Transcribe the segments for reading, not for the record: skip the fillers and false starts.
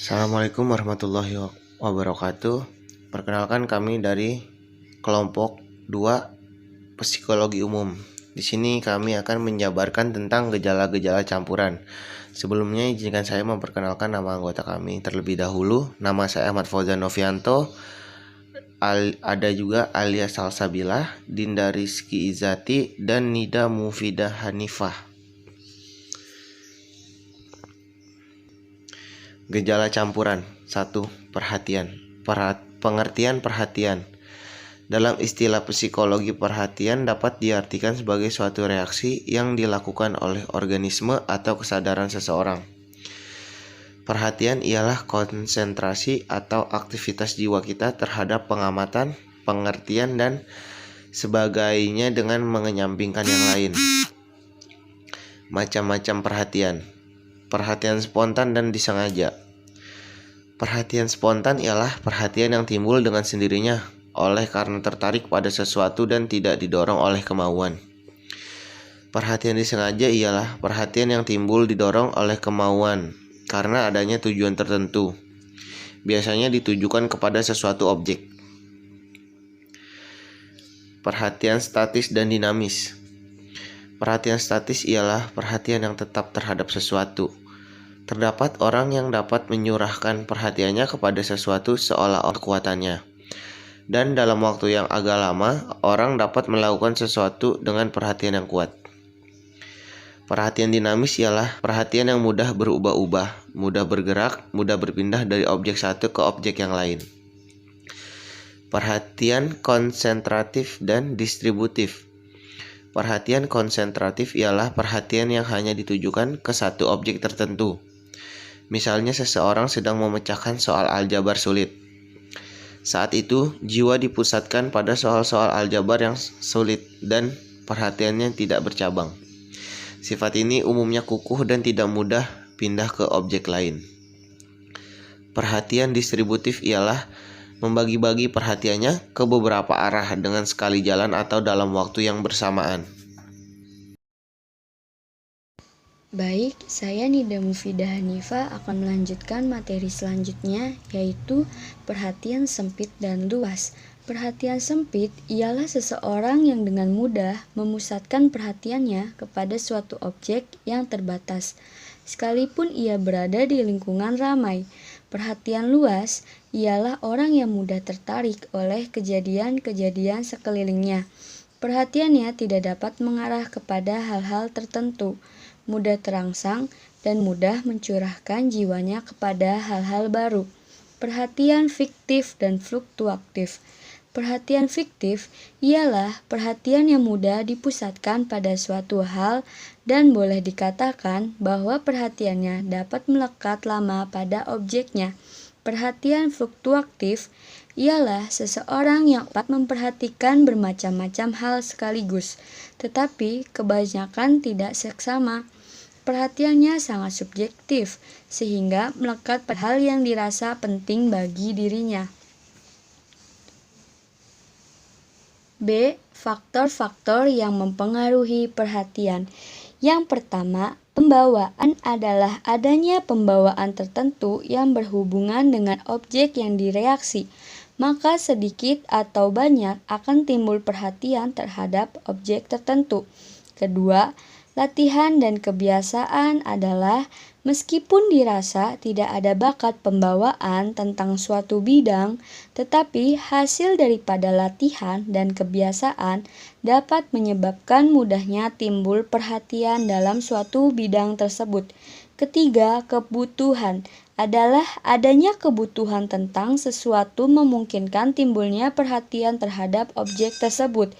Assalamualaikum warahmatullahi wabarakatuh. Perkenalkan, kami dari kelompok 2 Psikologi Umum. Di sini kami akan menjabarkan tentang gejala-gejala campuran. Sebelumnya izinkan saya memperkenalkan nama anggota kami terlebih dahulu. Nama saya Ahmad Fauzan Novianto. Ada juga Alia Salsabilah, Dinda Rizky Izati, dan Nida Mufidah Hanifah. Gejala campuran. 1. Perhatian. Pengertian perhatian. Dalam istilah psikologi, perhatian dapat diartikan sebagai suatu reaksi yang dilakukan oleh organisme atau kesadaran seseorang. Perhatian ialah konsentrasi atau aktivitas jiwa kita terhadap pengamatan, pengertian, dan sebagainya dengan mengenyampingkan yang lain. Macam-macam perhatian. Perhatian spontan dan disengaja. Perhatian spontan ialah perhatian yang timbul dengan sendirinya oleh karena tertarik pada sesuatu dan tidak didorong oleh kemauan. Perhatian disengaja ialah perhatian yang timbul didorong oleh kemauan karena adanya tujuan tertentu. Biasanya ditujukan kepada sesuatu objek. Perhatian statis dan dinamis. Perhatian statis ialah perhatian yang tetap terhadap sesuatu. Terdapat orang yang dapat menyurahkan perhatiannya kepada sesuatu seolah-olah kekuatannya. Dan dalam waktu yang agak lama, orang dapat melakukan sesuatu dengan perhatian yang kuat. Perhatian dinamis ialah perhatian yang mudah berubah-ubah, mudah bergerak, mudah berpindah dari objek satu ke objek yang lain. Perhatian konsentratif dan distributif. Perhatian konsentratif ialah perhatian yang hanya ditujukan ke satu objek tertentu. Misalnya seseorang sedang memecahkan soal aljabar sulit. Saat itu, jiwa dipusatkan pada soal-soal aljabar yang sulit dan perhatiannya tidak bercabang. Sifat ini umumnya kukuh dan tidak mudah pindah ke objek lain. Perhatian distributif ialah membagi-bagi perhatiannya ke beberapa arah dengan sekali jalan atau dalam waktu yang bersamaan. Baik, saya Nida Mufidah Hanifah akan melanjutkan materi selanjutnya, yaitu perhatian sempit dan luas. Perhatian sempit ialah seseorang yang dengan mudah memusatkan perhatiannya kepada suatu objek yang terbatas, sekalipun ia berada di lingkungan ramai. Perhatian luas ialah orang yang mudah tertarik oleh kejadian-kejadian sekelilingnya. Perhatiannya tidak dapat mengarah kepada hal-hal tertentu, mudah terangsang, dan mudah mencurahkan jiwanya kepada hal-hal baru. Perhatian fiktif dan fluktuatif. Perhatian fiktif ialah perhatian yang mudah dipusatkan pada suatu hal dan boleh dikatakan bahwa perhatiannya dapat melekat lama pada objeknya. Perhatian fluktuatif ialah seseorang yang dapat memperhatikan bermacam-macam hal sekaligus, tetapi kebanyakan tidak seksama. Perhatiannya sangat subjektif, sehingga melekat pada hal yang dirasa penting bagi dirinya. B. Faktor-faktor yang mempengaruhi perhatian. Yang pertama, pembawaan adalah adanya pembawaan tertentu yang berhubungan dengan objek yang direaksi, maka sedikit atau banyak akan timbul perhatian terhadap objek tertentu. Kedua, latihan dan kebiasaan adalah meskipun dirasa tidak ada bakat pembawaan tentang suatu bidang, tetapi hasil daripada latihan dan kebiasaan dapat menyebabkan mudahnya timbul perhatian dalam suatu bidang tersebut. Ketiga, kebutuhan adalah adanya kebutuhan tentang sesuatu memungkinkan timbulnya perhatian terhadap objek tersebut.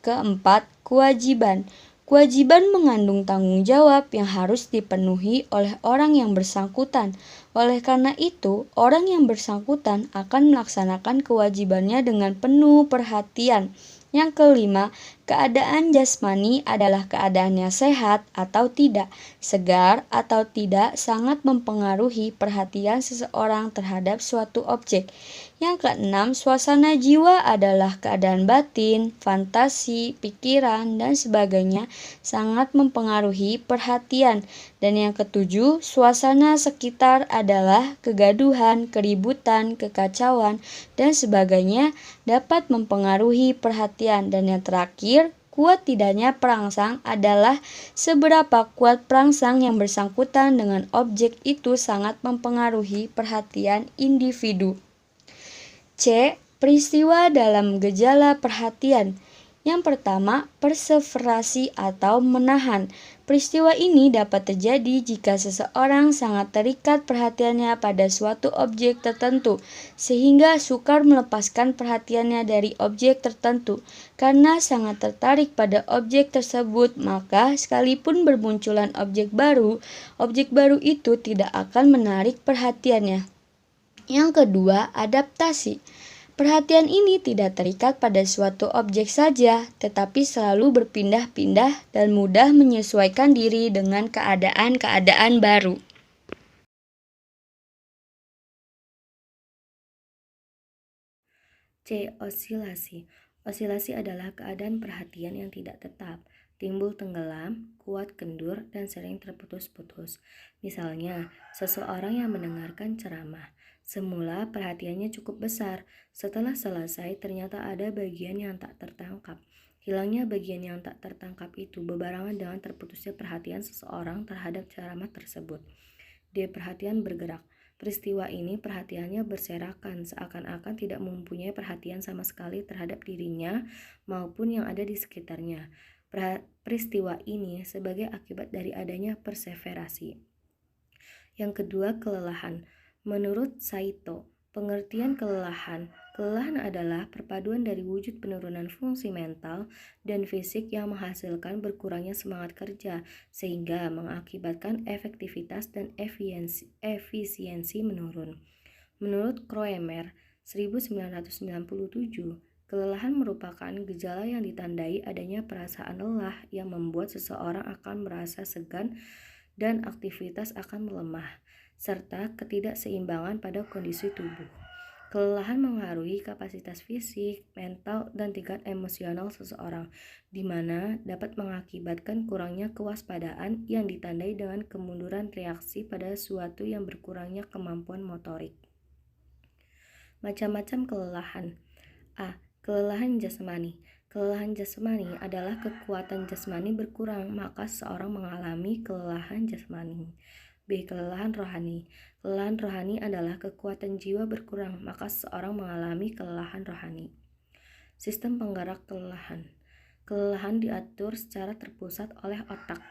Keempat, kewajiban. Kewajiban mengandung tanggung jawab yang harus dipenuhi oleh orang yang bersangkutan. Oleh karena itu, orang yang bersangkutan akan melaksanakan kewajibannya dengan penuh perhatian. Yang kelima, Keadaan jasmani adalah keadaannya sehat atau tidak, segar atau tidak sangat mempengaruhi perhatian seseorang terhadap suatu objek. Yang keenam, suasana jiwa adalah keadaan batin, fantasi, pikiran, dan sebagainya sangat mempengaruhi perhatian. Dan yang ketujuh, suasana sekitar adalah kegaduhan, keributan, kekacauan, dan sebagainya dapat mempengaruhi perhatian. Dan yang terakhir, kuat tidaknya perangsang adalah seberapa kuat perangsang yang bersangkutan dengan objek itu sangat mempengaruhi perhatian individu. C. Peristiwa dalam gejala perhatian. Yang pertama, perseverasi atau menahan. Peristiwa ini dapat terjadi jika seseorang sangat terikat perhatiannya pada suatu objek tertentu, sehingga sukar melepaskan perhatiannya dari objek tertentu. Karena sangat tertarik pada objek tersebut, maka sekalipun bermunculan objek baru itu tidak akan menarik perhatiannya. Yang kedua, adaptasi. Perhatian ini tidak terikat pada suatu objek saja, tetapi selalu berpindah-pindah dan mudah menyesuaikan diri dengan keadaan-keadaan baru. C. Osilasi. Osilasi adalah keadaan perhatian yang tidak tetap, timbul tenggelam, kuat kendur, dan sering terputus-putus. Misalnya, seseorang yang mendengarkan ceramah. Semula perhatiannya cukup besar, setelah selesai ternyata ada bagian yang tak tertangkap. Hilangnya bagian yang tak tertangkap itu berbarengan dengan terputusnya perhatian seseorang terhadap ceramah tersebut. D. Perhatian bergerak. Peristiwa ini perhatiannya berserakan, seakan-akan tidak mempunyai perhatian sama sekali terhadap dirinya maupun yang ada di sekitarnya. Peristiwa ini sebagai akibat dari adanya perseverasi. Yang kedua, kelelahan. Menurut Saito, pengertian kelelahan adalah perpaduan dari wujud penurunan fungsi mental dan fisik yang menghasilkan berkurangnya semangat kerja, sehingga mengakibatkan efektivitas dan efisiensi menurun. Menurut Kroemer, 1997, kelelahan merupakan gejala yang ditandai adanya perasaan lelah yang membuat seseorang akan merasa segan dan aktivitas akan melemah, serta ketidakseimbangan pada kondisi tubuh. Kelelahan mengaruhi kapasitas fisik, mental, dan tingkat emosional seseorang, di mana dapat mengakibatkan kurangnya kewaspadaan yang ditandai dengan kemunduran reaksi pada sesuatu yang berkurangnya kemampuan motorik. Macam-macam kelelahan. A. Kelelahan jasmani. Kelelahan jasmani adalah kekuatan jasmani berkurang, maka seseorang mengalami kelelahan jasmani. B. Kelelahan rohani. Kelelahan rohani adalah kekuatan jiwa berkurang, maka seseorang mengalami kelelahan rohani. Sistem penggerak kelelahan. Kelelahan diatur secara terpusat oleh otak.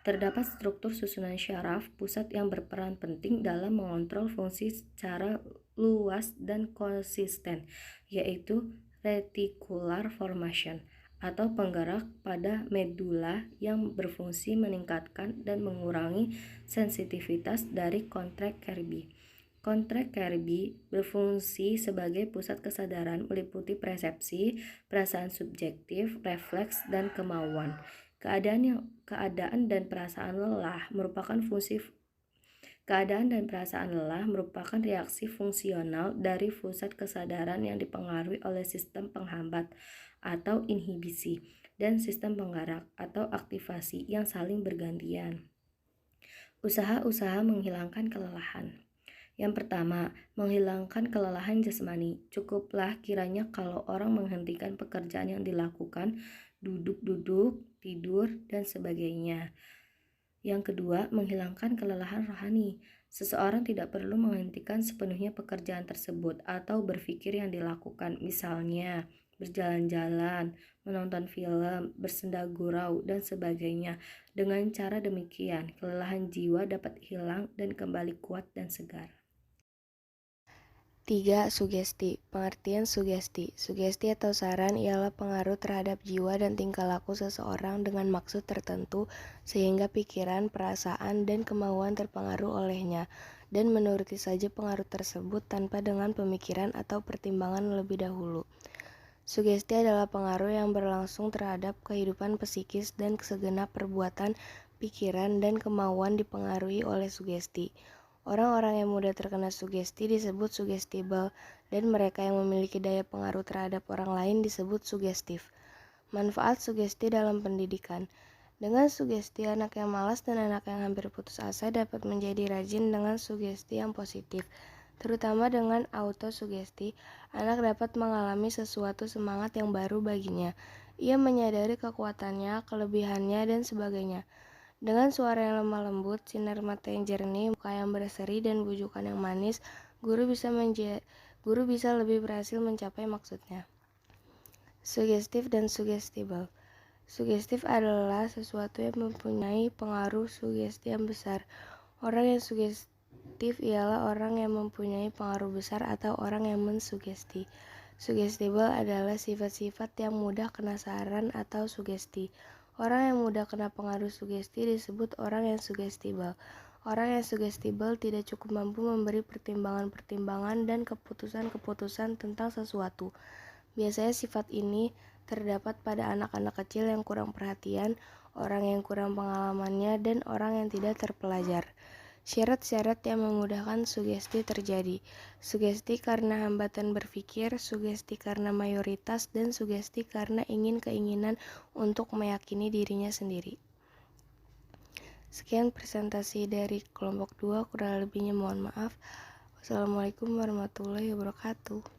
Terdapat struktur susunan syaraf pusat yang berperan penting dalam mengontrol fungsi secara luas dan konsisten, yaitu reticular formation atau penggerak pada medula yang berfungsi meningkatkan dan mengurangi sensitivitas dari kontrak Kirby. Kontrak Kirby berfungsi sebagai pusat kesadaran meliputi persepsi, perasaan subjektif, refleks, dan kemauan. Keadaan dan perasaan lelah merupakan reaksi fungsional dari pusat kesadaran yang dipengaruhi oleh sistem penghambat atau inhibisi dan sistem penggerak atau aktivasi yang saling bergantian. Usaha-usaha menghilangkan kelelahan. Yang pertama, menghilangkan kelelahan jasmani. Cukuplah kiranya kalau orang menghentikan pekerjaan yang dilakukan, duduk-duduk, tidur, dan sebagainya. Yang kedua, menghilangkan kelelahan rohani. Seseorang tidak perlu menghentikan sepenuhnya pekerjaan tersebut atau berpikir yang dilakukan, misalnya berjalan-jalan, menonton film, bersenda gurau, dan sebagainya. Dengan cara demikian, kelelahan jiwa dapat hilang dan kembali kuat dan segar. 3. Sugesti. Pengertian sugesti. Sugesti atau saran ialah pengaruh terhadap jiwa dan tingkah laku seseorang dengan maksud tertentu sehingga pikiran, perasaan, dan kemauan terpengaruh olehnya dan menuruti saja pengaruh tersebut tanpa dengan pemikiran atau pertimbangan lebih dahulu. Sugesti adalah pengaruh yang berlangsung terhadap kehidupan psikis dan segenap perbuatan, pikiran, dan kemauan dipengaruhi oleh sugesti. Orang-orang yang mudah terkena sugesti disebut sugestible, dan mereka yang memiliki daya pengaruh terhadap orang lain disebut sugestif. Manfaat sugesti dalam pendidikan. Dengan sugesti, anak yang malas dan anak yang hampir putus asa dapat menjadi rajin dengan sugesti yang positif. Terutama dengan autosugesti, anak dapat mengalami sesuatu semangat yang baru baginya. Ia menyadari kekuatannya, kelebihannya, dan sebagainya. Dengan suara yang lemah lembut, sinar mata yang jernih, muka yang berseri, dan bujukan yang manis, guru bisa lebih berhasil mencapai maksudnya. Sugestif dan sugestible. Sugestif adalah sesuatu yang mempunyai pengaruh sugesti yang besar. Orang yang sugestif ialah orang yang mempunyai pengaruh besar atau orang yang mensugesti. Sugestible adalah sifat-sifat yang mudah kena saran atau sugesti. Orang yang mudah kena pengaruh sugesti disebut orang yang sugestible. Orang yang sugestible tidak cukup mampu memberi pertimbangan-pertimbangan dan keputusan-keputusan tentang sesuatu. Biasanya sifat ini terdapat pada anak-anak kecil yang kurang perhatian, orang yang kurang pengalamannya, dan orang yang tidak terpelajar. Syarat-syarat yang memudahkan sugesti terjadi. Sugesti karena hambatan berpikir, sugesti karena mayoritas, dan sugesti karena keinginan untuk meyakini dirinya sendiri. Sekian presentasi dari kelompok 2, kurang lebihnya mohon maaf. Wassalamualaikum warahmatullahi wabarakatuh.